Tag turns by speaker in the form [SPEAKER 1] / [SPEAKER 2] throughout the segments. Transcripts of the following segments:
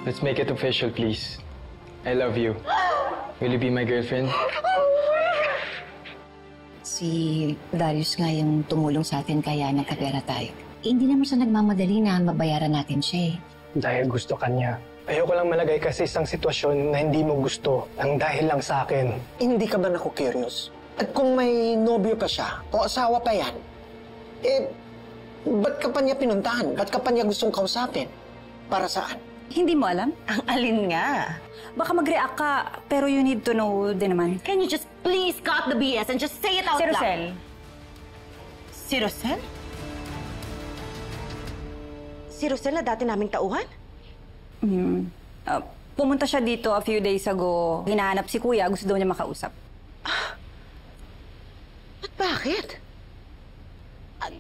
[SPEAKER 1] Let's make it official, please. I love you. Will you be my girlfriend?
[SPEAKER 2] Si Darius nga yung tumulong sa atin kaya nagkapera tayo. Hindi naman siya nagmamadali na mabayaran natin siya eh.
[SPEAKER 3] Dahil gusto kanya. Ayoko lang malagay ka sa isang sitwasyon na hindi mo gusto nang dahil lang sa akin.
[SPEAKER 4] Hindi ka ba naku-curious? At kung may nobyo pa siya o asawa pa yan, ba't ka pa niya pinuntahan? Ba't ka pa niya gustong kausapin? Para saan?
[SPEAKER 5] Hindi mo alam? Ang alin nga. Baka mag-react ka, pero you need to know din naman.
[SPEAKER 6] Can you just please cut the BS and just say it out loud?
[SPEAKER 5] Si Rosel.
[SPEAKER 6] Si Rosel? Si Rosel na dati naming tauhan?
[SPEAKER 5] Pumunta siya dito a few days ago. Hinahanap si Kuya, gusto daw niya makausap.
[SPEAKER 6] At bakit?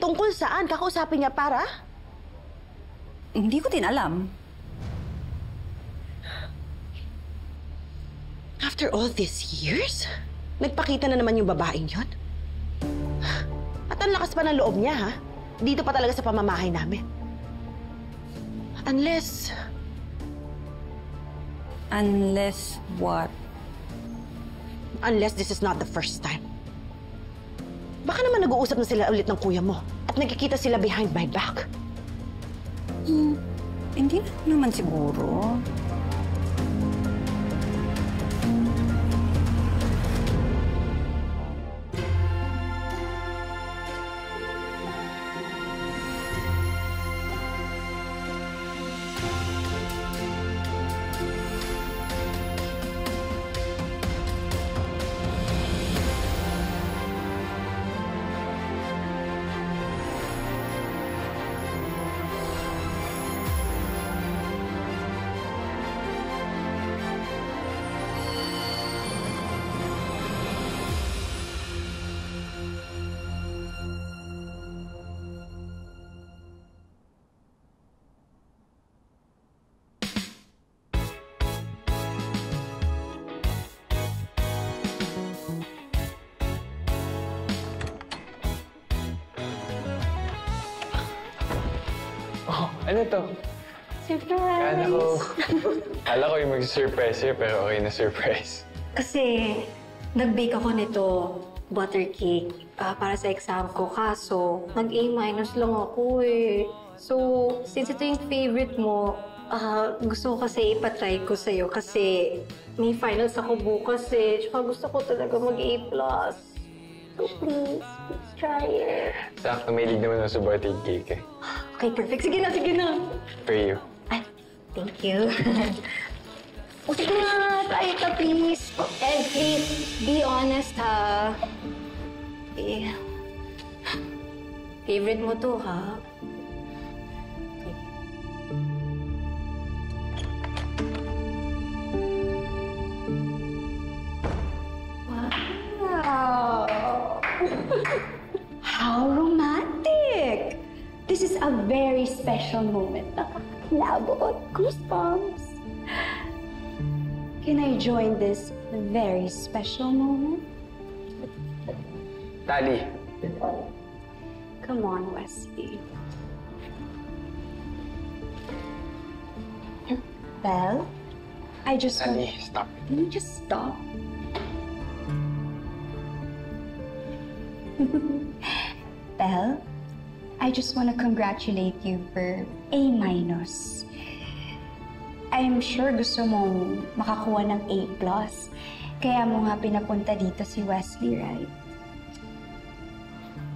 [SPEAKER 6] Tungkol saan? Kakausapin niya para?
[SPEAKER 5] Hindi ko din alam.
[SPEAKER 6] After all these years? Nagpakita na naman yung babaeng yon? At ang lakas pa ng loob niya, ha? Dito pa talaga sa pamamahay namin. Unless
[SPEAKER 5] what?
[SPEAKER 6] Unless this is not the first time. Baka naman nag-uusap na sila ulit ng kuya mo at nagkikita sila behind my back.
[SPEAKER 5] Hindi naman siguro.
[SPEAKER 1] Ano to?
[SPEAKER 2] Surprise!
[SPEAKER 1] Kala ko yung mag-surprise sa'yo, pero okay na surprise.
[SPEAKER 2] Kasi nag-bake ako nito, butter cake, para sa exam ko. Kaso, nag-A- lang ako eh. So, since ito yung favorite mo, gusto ko kasi ipatry ko sa'yo kasi may finals ako bukas eh. Tsaka gusto ko talaga mag-A+. So please try it.
[SPEAKER 1] Sakto, may lig naman sa butter cake eh.
[SPEAKER 2] Okay, perfect. Sige na, sige na.
[SPEAKER 1] For you.
[SPEAKER 2] Ay, thank you. O sige na, try ka please. And please, be honest ha. Eh, favorite mo to ha? Wow! How romantic! This is a very special moment. Nakakilabot. Goosebumps. Can I join this very special moment?
[SPEAKER 1] Tali.
[SPEAKER 2] Come on, Wesley. Belle, I just
[SPEAKER 1] Tali, stop.
[SPEAKER 2] Can you just stop? Belle, I just want to congratulate you for A-. I'm sure gusto mong makakuha ng A+. Kaya mo nga pinapunta dito si Wesley, right?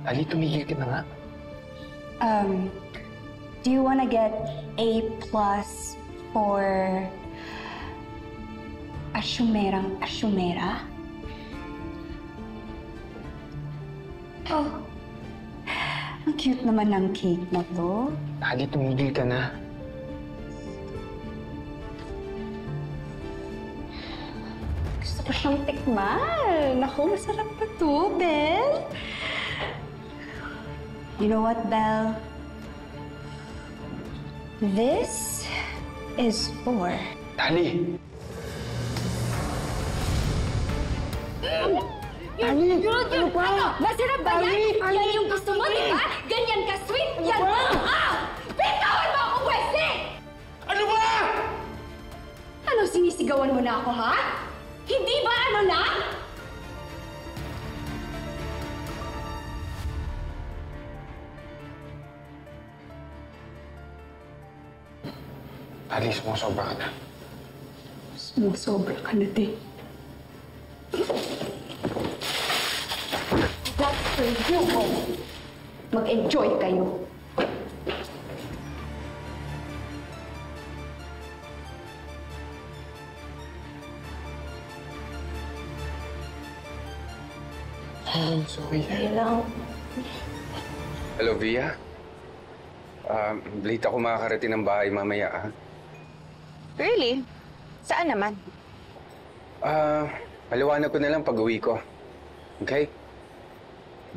[SPEAKER 1] Ali, tumigil ka na nga.
[SPEAKER 2] Do you want to get A+ for asyumerang asyumera? Oh, ang cute naman ng cake na to.
[SPEAKER 1] Ali, tumigil ka na.
[SPEAKER 2] Gusto ko siyang tikman. Naku, masarap pa to, Belle. You know what, Belle? This is for...
[SPEAKER 1] Tali!
[SPEAKER 2] Ano ba? Masarap ba yan? Yan yung gusto mo, di ba? Ganyan ka-sweet. Yan ba? Bitawan mo ako, Wesley!
[SPEAKER 7] Ano ba? Sinisigawan mo na ako, ha? Hindi ba ano na?
[SPEAKER 1] Ali, sumusobra ka na.
[SPEAKER 7] Sumusobra ka na din. That's for you, Hong. Mag-enjoy kayo.
[SPEAKER 1] Sorry.
[SPEAKER 2] Kailang,
[SPEAKER 8] Hello, Via. Late ako makakarating ng bahay mamaya, ah.
[SPEAKER 6] Really? Saan naman?
[SPEAKER 8] Paliwanag ko na lang pag-uwi ko. Okay?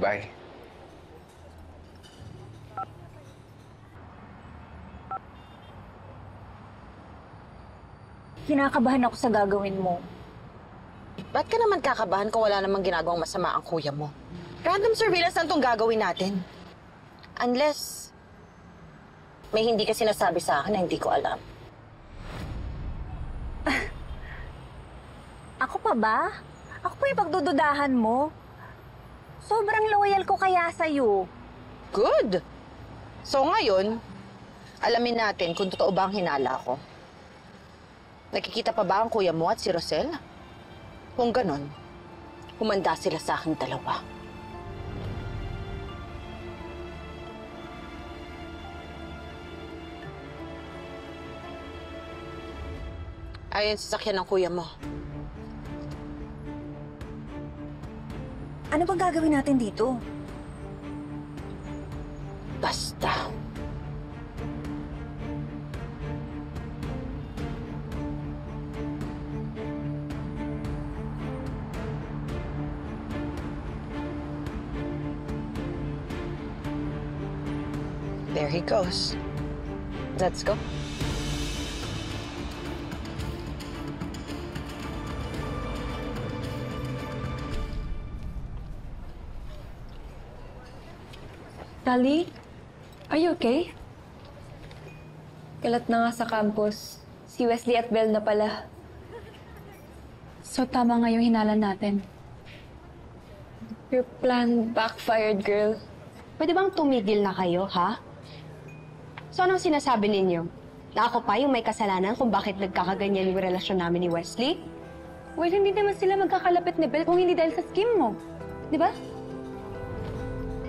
[SPEAKER 8] Bye.
[SPEAKER 5] Kinakabahan ako sa gagawin mo.
[SPEAKER 6] Ba't ka naman kakabahan kung wala namang ginagawang masama ang kuya mo? Random surveillance lang itong gagawin natin. Unless, may hindi ka sinasabi sa akin na hindi ko alam.
[SPEAKER 5] Ako pa ba? Ako pa yung pagdududahan mo? Sobrang loyal ko kaya sa'yo.
[SPEAKER 6] Good! So ngayon, alamin natin kung totoo ba ang hinala ko. Nakikita pa ba ang kuya mo at si Rosel? Kung ganon, humanda sila sa aking dalawa. Ayun, sasakyan ng kuya mo.
[SPEAKER 5] Ano bang gagawin natin dito?
[SPEAKER 6] Basta. There he goes. Let's go.
[SPEAKER 7] Tali, are you okay? Kalat na nga sa campus. Si Wesley at Belle na pala. So tama nga yung hinala natin. Your plan backfired, girl.
[SPEAKER 9] Pwede bang tumigil na kayo, ha? So anong sinasabi ninyo? Na ako pa yung may kasalanan kung bakit nagkakaganyan yung relasyon namin ni Wesley?
[SPEAKER 7] Well, hindi naman sila magkakalapit ni Belle kung hindi dahil sa scheme mo. Di ba?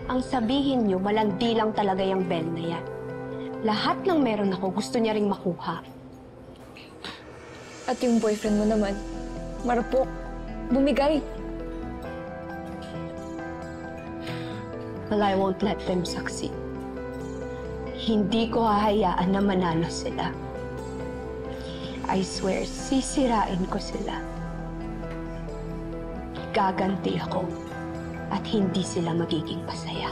[SPEAKER 9] Ang sabihin nyo, malandi lang talaga yung Belle na yan. Lahat ng meron ako, gusto niya ring makuha.
[SPEAKER 7] At yung boyfriend mo naman, marupok, bumigay.
[SPEAKER 9] Well, I won't let them succeed. Hindi ko hahayaan na manalo sila. I swear, sisirain ko sila. Gaganti ako at hindi sila magiging masaya.